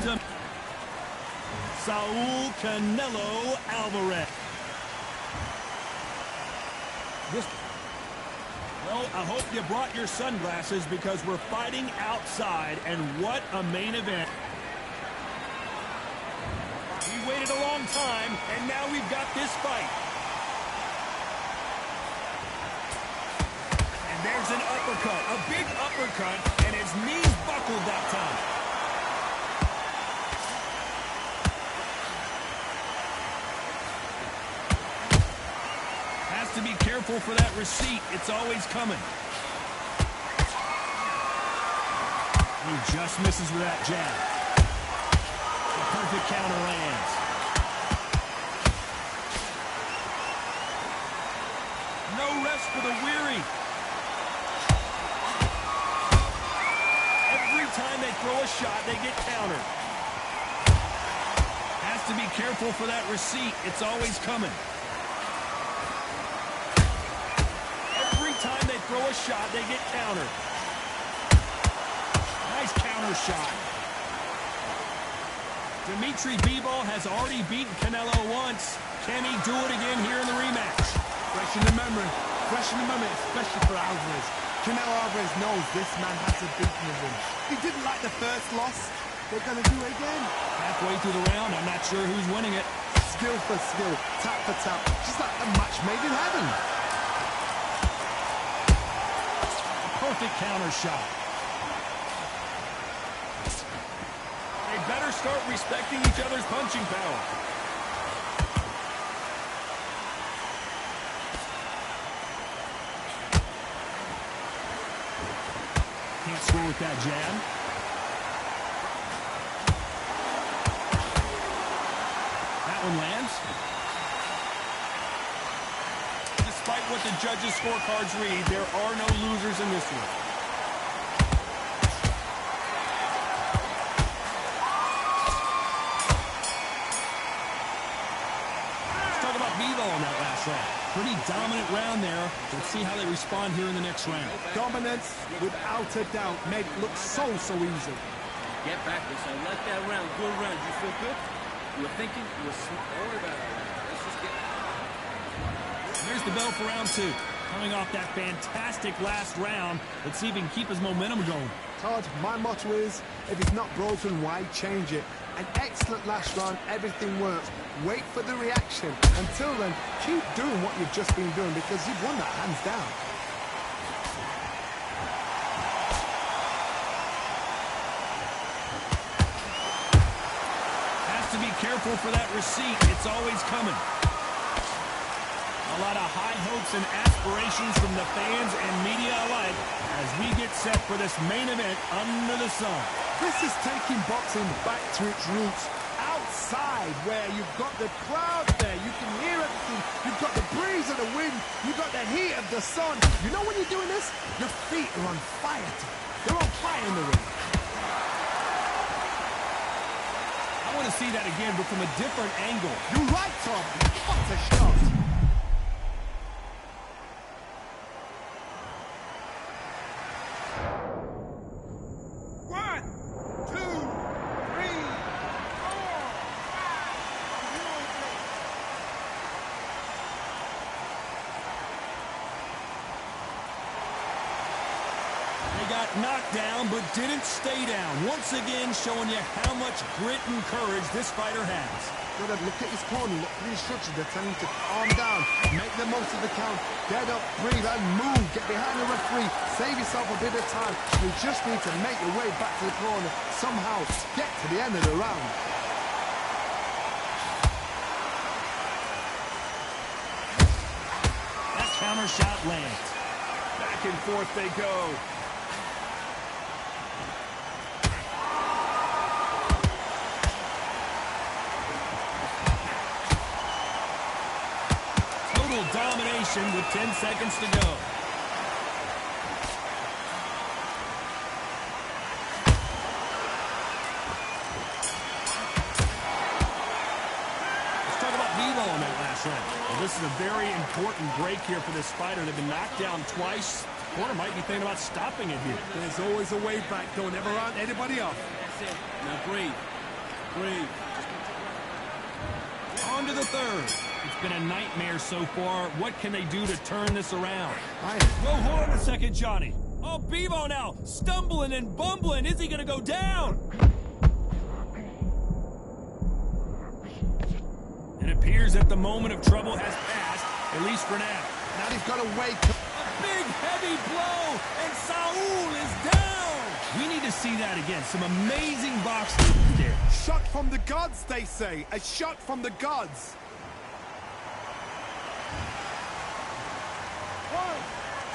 to Saul Canelo Alvarez. Well, I hope you brought your sunglasses because we're fighting outside, and what a main event. We waited a long time, and now we've got this fight. And there's an uppercut, a big uppercut, and his knees buckled that time. Has to be careful for that receipt. It's always coming. He just misses with that jab. The perfect counter lands. No rest for the weary. Every time they throw a shot, they get countered. Has to be careful for that receipt. It's always coming. Every time they throw a shot, they get countered. Nice counter shot. Dimitri Bivol has already beaten Canelo once. Can he do it again here in the rematch? Fresh in the memory, especially for Alvarez. Canelo Alvarez knows this man has a beaten him. He didn't like the first loss. They're going to do it again. Halfway through the round, I'm not sure who's winning it. Skill for skill, tap for tap. Just like a match made in heaven. Perfect counter shot. They better start respecting each other's punching power. Can't score with that jab. That one lands. Despite what the judges' scorecards read, there are no losers in this one. Let's talk about Bivol in that last round. Pretty dominant round there. Let's see how they respond here in the next round. Dominance, without a doubt, made it look so easy. Get back this. I like that round. Good round. You feel good? You were thinking? You were smart. Don't worry about it. Let's just get... There's the bell for round two. Coming off that fantastic last round, let's see if he can keep his momentum going. Todd, my motto is, if it's not broken, why change it? An excellent last round, everything works. Wait for the reaction. Until then, keep doing what you've just been doing because you've won that hands down. Has to be careful for that receipt. It's always coming. A lot of high hopes and aspirations from the fans and media alike as we get set for this main event under the sun. This is taking boxing back to its roots. Outside, where you've got the crowd there, you can hear everything. You've got the breeze of the wind. You've got the heat of the sun. You know when you're doing this? Your feet are on fire. They're on fire in the ring. I want to see that again, but from a different angle. You're right, Tom. What a shot. Got knocked down, but didn't stay down. Once again, showing you how much grit and courage this fighter has. Gotta look at his corner, look at the instructions. They're telling him to calm down, make the most of the count, get up, breathe, and move. Get behind the referee, save yourself a bit of time. You just need to make your way back to the corner, somehow get to the end of the round. That counter shot lands. Back and forth they go. Domination with 10 seconds to go. Let's talk about Bivol in that last round. Well, this is a very important break here for this fighter. They've been knocked down twice. Corner might be thinking about stopping it here. There's always a way back. Don't ever round anybody off. That's it. Now breathe. Breathe. On to the third. It's been a nightmare so far. What can they do to turn this around? Whoa, hold on a second, Johnny. Oh, Bevo now, stumbling and bumbling. Is he going to go down? It appears that the moment of trouble has passed, at least for now. Now he's got to wake up. A big, heavy blow, and Saul is down. We need to see that again. Some amazing boxing there. Shot from the gods, they say. A shot from the gods. 1,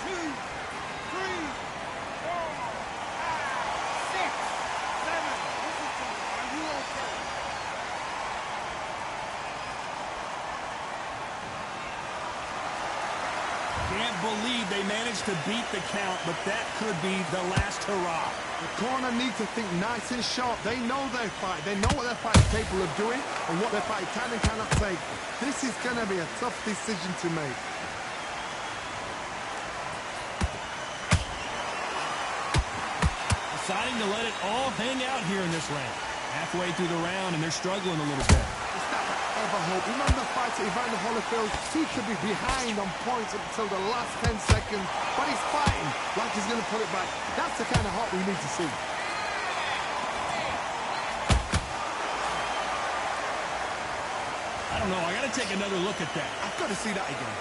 2, 3, 4, 5, 6, 7. Listen to me. Are you okay? Can't believe they managed to beat the count, but that could be the last hurrah. The corner needs to think nice and sharp. They know their fight. They know what their fight is capable of doing and what their fight can and cannot take. This is going to be a tough decision to make. Deciding to let it all hang out here in this round. Halfway through the round, and they're struggling a little bit. It's not ever hope. Remember the fight at Evander Holyfield? He could be behind on points until the last 10 seconds, but he's fighting like he's going to put it back. That's the kind of hope we need to see. I don't know. I got to take another look at that. I've got to see that again.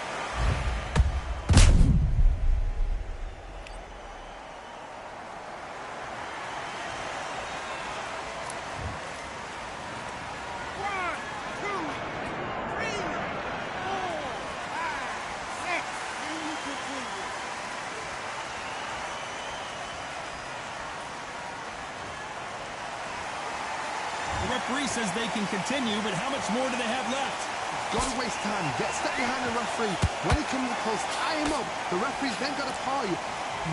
The referee says they can continue, but how much more do they have left? Got to waste time. Step behind the referee. When he comes close, tie him up. The referee's then got to call you.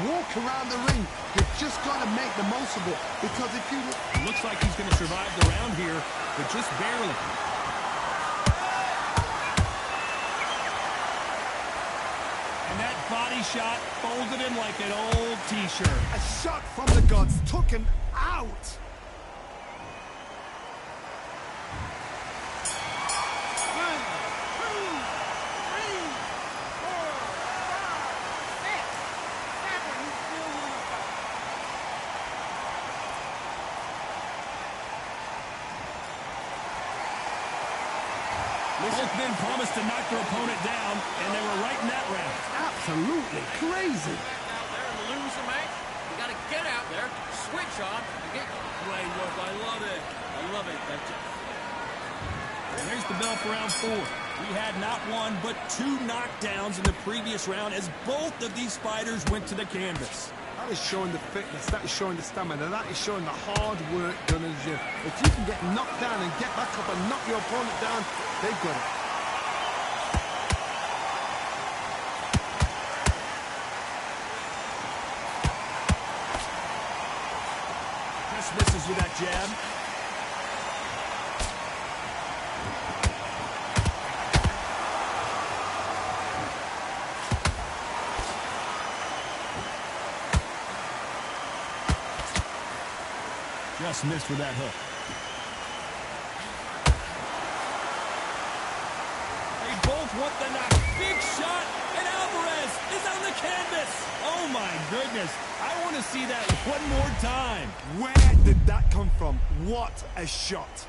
Walk around the ring. You've just got to make the most of it. Because if you... It looks like he's going to survive the round here, but just barely. And that body shot folded him like an old T-shirt. A shot from the gods took him out. Both men promised to knock their opponent down, and they were right in that round. Absolutely crazy. Out there and lose a match. You got to get out there, switch on, and get great work. I love it. I love it. And there's the bell for round 4. We had not one, but 2 knockdowns in the previous round as both of these fighters went to the canvas. That is showing the fitness, that is showing the stamina, that is showing the hard work done in the gym. If you can get knocked down and get back up and knock your opponent down, they've got it. Just misses with that jab. Just missed with that hook. They both want the knock. Big shot, and Alvarez is on the canvas. Oh, my goodness. I want to see that one more time. Where did that come from? What a shot.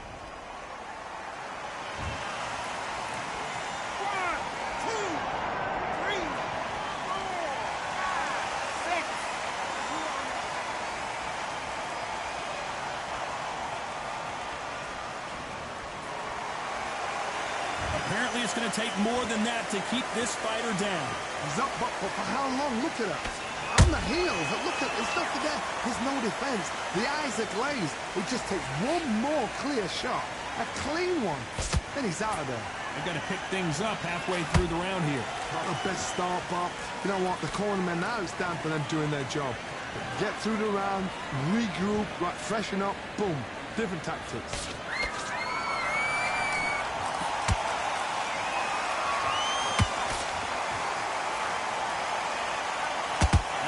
Apparently, it's going to take more than that to keep this fighter down. He's up, but for how long? Look at that. On the heels. Look at it's not there. There's no defense. The eyes are glazed. It just takes one more clear shot. A clean one. Then he's out of there. They've got to pick things up halfway through the round here. Not the best start, Bob. You know what? The cornermen now, it's down for them doing their job. Get through the round, regroup, right, freshen up, boom. Different tactics.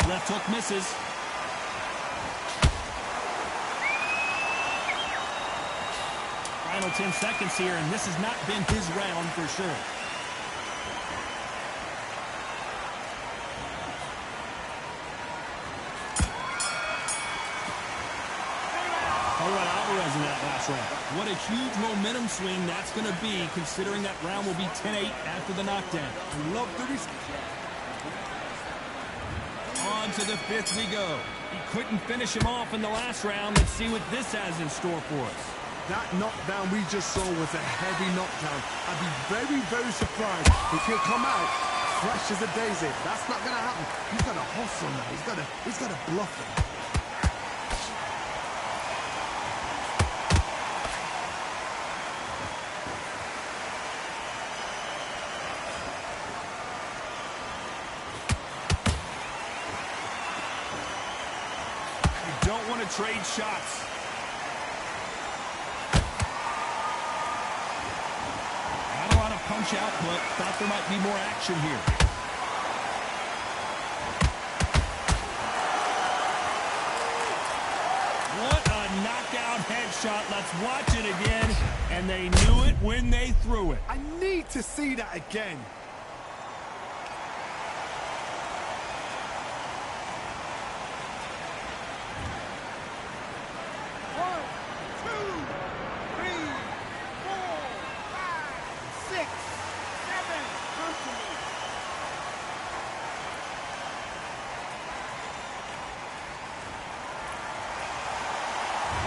Left hook misses. Final 10 seconds here, and this has not been his round for sure. Alvarez in that last round. What a huge momentum swing that's going to be, considering that round will be 10-8 after the knockdown. I love the risk. On to the fifth we go. He couldn't finish him off in the last round. Let's see what this has in store for us. That knockdown we just saw was a heavy knockdown. I'd be very, very surprised if he'll come out fresh as a daisy. That's not going to happen. He's got to hustle now. He's got to bluff him. Don't want to trade shots. Not a lot of punch output. Thought there might be more action here. What a knockout headshot. Let's watch it again. And they knew it when they threw it. I need to see that again.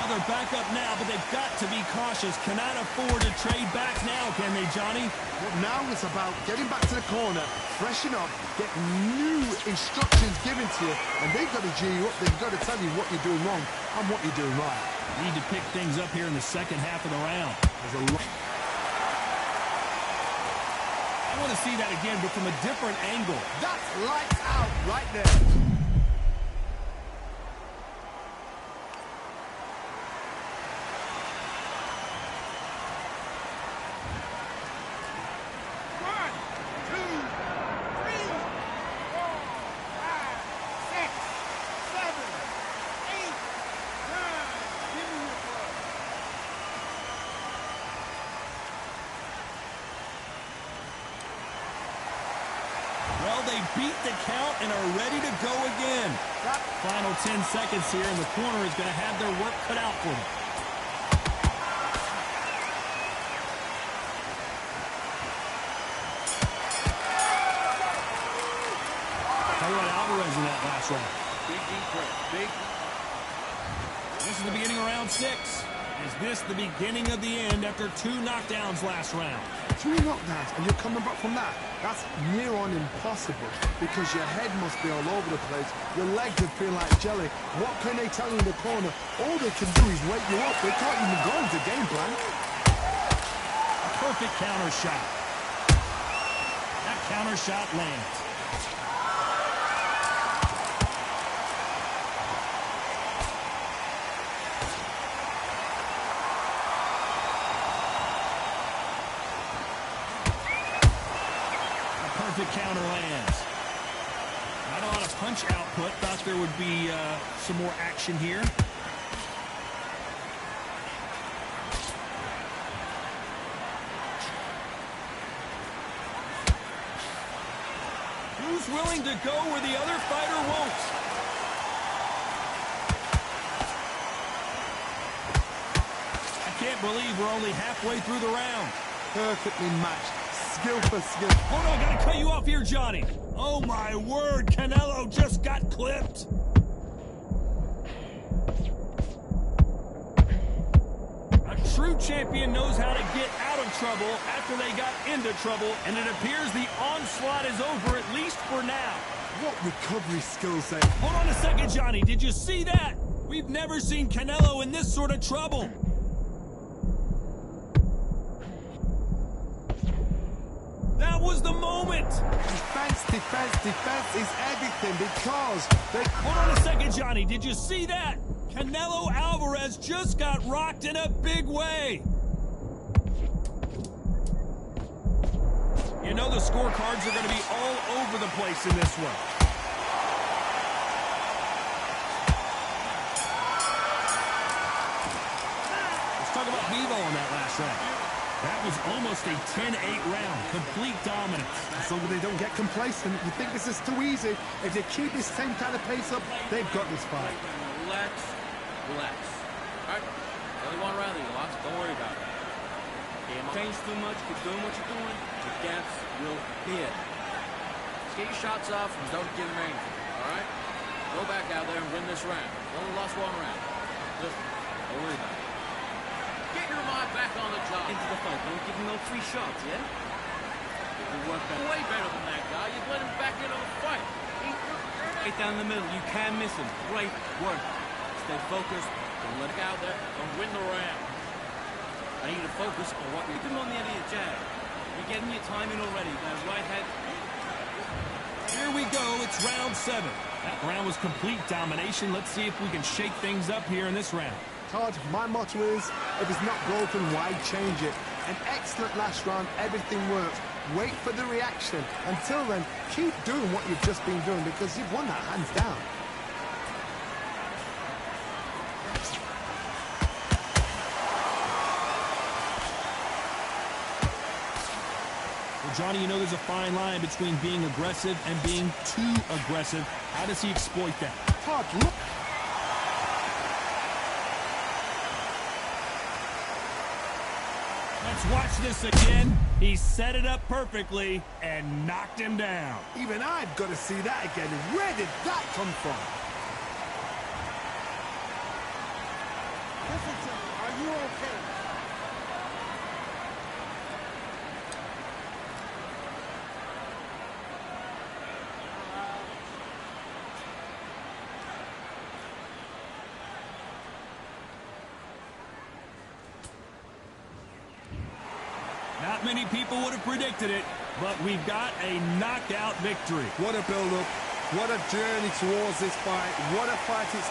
They're back up now, but they've got to be cautious. Cannot afford to trade back now, can they, Johnny? Well, now it's about getting back to the corner, freshen up, get new instructions given to you, and they've got to G you up. They've got to tell you what you're doing wrong and what you're doing right. Need to pick things up here in the second half of the round. There's a lot. I want to see that again, but from a different angle. That's lights out right there. Well, they beat the count and are ready to go again. Final 10 seconds here, and the corner is going to have their work cut out for them. Tell you what, Alvarez in that last round. Big deep breath. Big. This is the beginning of round 6. Is this the beginning of the end after 2 knockdowns last round? 2 knockdowns, and you're coming back from that. That's near on impossible because your head must be all over the place. Your legs would feel like jelly. What can they tell you in the corner? All they can do is wake you up. They can't even go into game plan. A perfect counter shot. That counter shot lands. The counter lands. Not a lot of punch output. Thought there would be some more action here. Who's willing to go where the other fighter won't? I can't believe we're only halfway through the round. Perfectly matched. Skill for skill. Hold on, gotta cut you off here, Johnny. Oh my word, Canelo just got clipped. A true champion knows how to get out of trouble after they got into trouble, and it appears the onslaught is over, at least for now. What recovery skills they... Hold on a second, Johnny. Did you see that? We've never seen Canelo in this sort of trouble. That was the moment. Defense, defense, defense is everything because they... Hold on a second, Johnny. Did you see that? Canelo Alvarez just got rocked in a big way. You know the scorecards are going to be all over the place in this one. talk about Bevo on that last round. That was almost a 10-8 round. Complete dominance. As long as they don't get complacent, you think this is too easy. If they keep this same kind of pace up, they've got this fight. Relax, relax. All right, only one round that you lost. Don't worry about it. Change too much, keep doing what you're doing, the gaps will hit. Just get your shots off and don't get them angry, all right? Go back out there and win this round. You only lost one round. Just don't worry about it. Get your mind back on the job. Into the fight. Don't give him no free shots, yeah? You work better. Way better than that guy. You let him back into the fight. Right down the middle. You can't miss him. Great work. Stay focused. Don't let it go out there. Don't win the round. I need you to focus on what you're doing on the end of your jab. You're getting your timing already. That right head. Here we go. It's round 7. That round was complete domination. Let's see if we can shake things up here in this round. Todd, my motto is, if it's not broken, why change it? An excellent last round. Everything works. Wait for the reaction. Until then, keep doing what you've just been doing because you've won that hands down. Johnny, you know there's a fine line between being aggressive and being too aggressive. How does he exploit that? Todd, look. Let's watch this again. He set it up perfectly and knocked him down. Even I've got to see that again. Where did that come from? Listen to me. Are you okay? Not many people would have predicted it, but we've got a knockout victory. What a build-up. What a journey towards this fight. What a fight it's